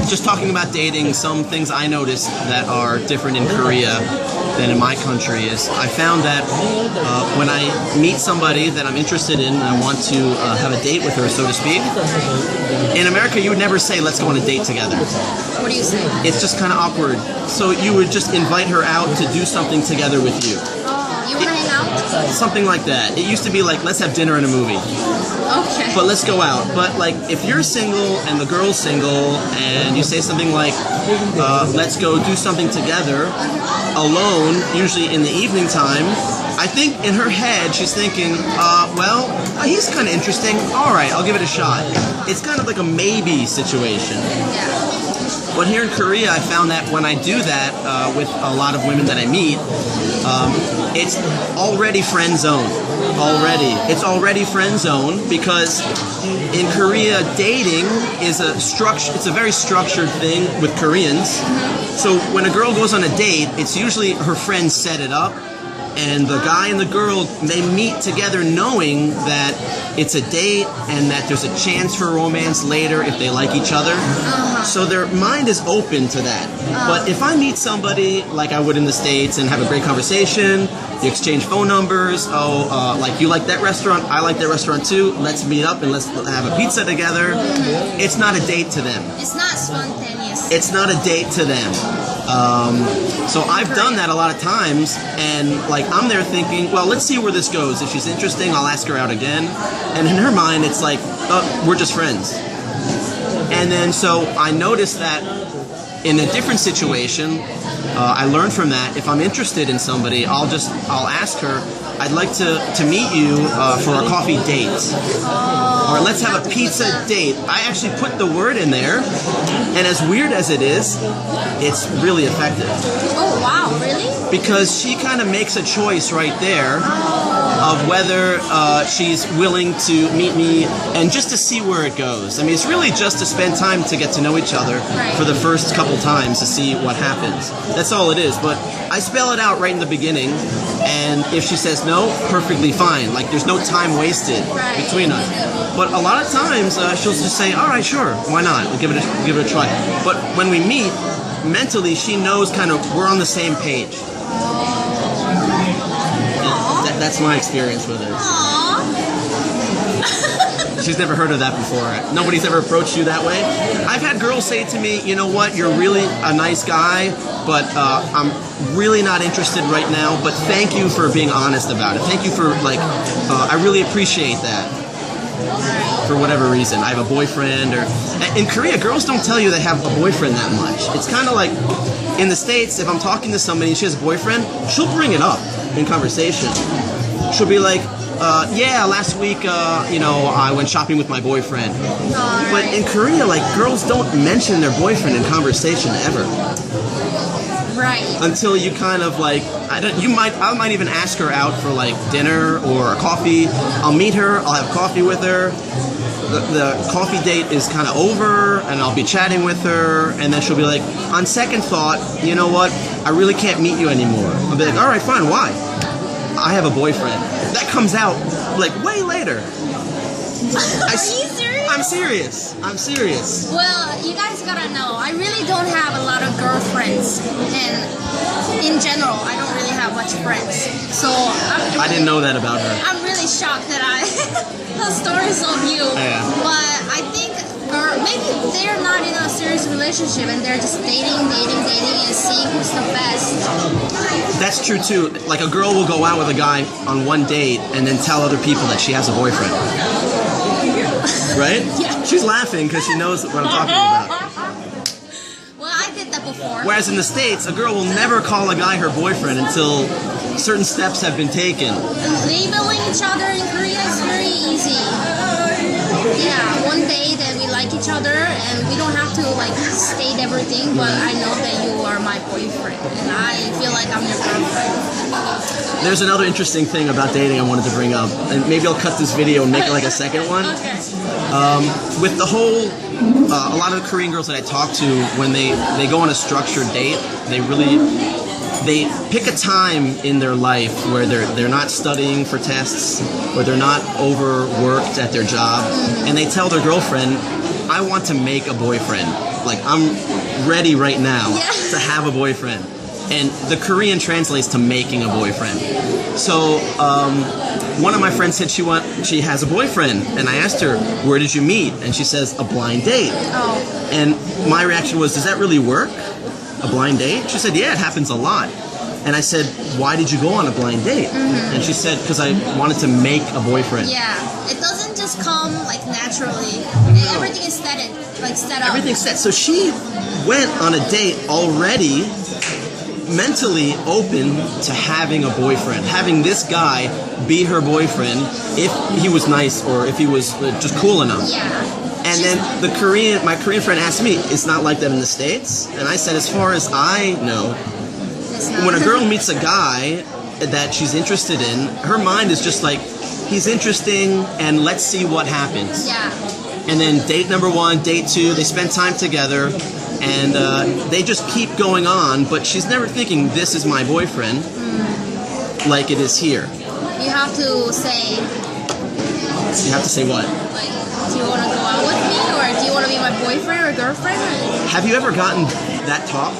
just talking about dating, some things I noticed that are different in Korea than in my country is I found that when I meet somebody that I'm interested in and I want to have a date with her, so to speak, in America you would never say, let's go on a date together. What do you say? It's just kind of awkward. So you would just invite her out to do something together with you. Oh, you want to hang out? Something like that. It used to be like, let's have dinner and a movie. Okay. But let's go out. But like, if you're single and the girl's single, and you say something like, let's go do something together, alone, usually in the evening time, I think in her head she's thinking, well, he's kind of interesting. All right, I'll give it a shot. It's kind of like a maybe situation. Yeah. But here in Korea, I found that when I do that with a lot of women that I meet, it's already friend zone. It's already friend zone because in Korea, dating is it's a very structured thing with Koreans. So when a girl goes on a date, it's usually her friends set it up. And the guy and the girl, they meet together knowing that it's a date and that there's a chance for romance later if they like each other. So their mind is open to that. But if I meet somebody like I would in the States and have a great conversation, you exchange phone numbers, like you like that restaurant, I like that restaurant too, let's meet up and let's have a pizza together. It's not a date to them. It's not spontaneous. It's not a date to them. So I've done that a lot of times, and like I'm there thinking, well, let's see where this goes. If she's interesting, I'll ask her out again. And in her mind, it's like, we're just friends. And then so I noticed that in a different situation, I learned from that. If I'm interested in somebody, I'll ask her, I'd like to meet you for a coffee date. Or let's have a pizza date. I actually put the word in there, and as weird as it is, it's really effective. Oh, wow, really? Because she kind of makes a choice right there of whether she's willing to meet me and just to see where it goes. I mean, it's really just to spend time to get to know each other for the first couple times to see what happens. That's all it is. But I spell it out right in the beginning, and if she says no, perfectly fine. Like, there's no time wasted between us. But a lot of times, she'll just say, all right, sure, why not? We'll give it a try. But when we meet, mentally, she knows kind of we're on the same page. That's my experience with her. She's never heard of that before. Nobody's ever approached you that way. I've had girls say to me, you know what, you're really a nice guy, but I'm really not interested right now, but thank you for being honest about it. Thank you for, I really appreciate that. For whatever reason. I have a boyfriend, or in Korea, girls don't tell you they have a boyfriend that much. It's kind of like in the States, if I'm talking to somebody and she has a boyfriend, she'll bring it up in conversation. She'll be like, yeah, last week, I went shopping with my boyfriend. But in Korea, like, girls don't mention their boyfriend in conversation ever. Right. Until you kind of like, I might even ask her out for like dinner or a coffee. I'll meet her, I'll have coffee with her. The coffee date is kind of over, and I'll be chatting with her, and then she'll be like, on second thought, you know what, I really can't meet you anymore. I'll be like, all right, fine, why? I have a boyfriend. That comes out like way later. Are you serious? I'm serious. Well, you guys gotta know, I really don't have a lot of girlfriends, and in general, I don't really have much friends. So I didn't know that about her. I'm really shocked that I heard stories of you. Yeah. But I think, or maybe they're not in a serious relationship and they're just dating and seeing who's the best. That's true too. Like, a girl will go out with a guy on one date and then tell other people that she has a boyfriend. Right? Yeah. She's laughing because she knows what I'm talking about. Well, I did that before. Whereas in the States, a girl will never call a guy her boyfriend until certain steps have been taken. Labeling each other in Korea is very easy. Yeah, one day that we like each other and we don't have to like state everything, but I know that you are my boyfriend and I feel like I'm your girlfriend. There's another interesting thing about dating I wanted to bring up, and maybe I'll cut this video and make it like a second one. Okay. With the whole, a lot of the Korean girls that I talk to, when they go on a structured date, they pick a time in their life where they're not studying for tests, where they're not overworked at their job, and they tell their girlfriend, I want to make a boyfriend. Like, I'm ready right now Yeah. to have a boyfriend. And the Korean translates to making a boyfriend. So one of my friends said she has a boyfriend, and I asked her, where did you meet? And she says, a blind date. Oh. And my reaction was, does that really work? A blind date? She said, yeah, it happens a lot. And I said, why did you go on a blind date? And she said, because I wanted to make a boyfriend. Yeah, it doesn't just come like naturally. Everything is set up. Everything's set. So she went on a date already mentally open to having a boyfriend, having this guy be her boyfriend if he was nice or if he was just cool enough. Yeah. And then my Korean friend asked me, it's not like that in the States? And I said, as far as I know, It's not. when a girl meets a guy that she's interested in, her mind is just like, he's interesting and let's see what happens. Yeah. And then date number 1, date 2, they spend time together, and they just keep going on, but she's never thinking, this is my boyfriend, like it is here. You have to say, You have to say what? like, do you want to go out with me, or do you want to be my boyfriend or girlfriend? Have you ever gotten that talk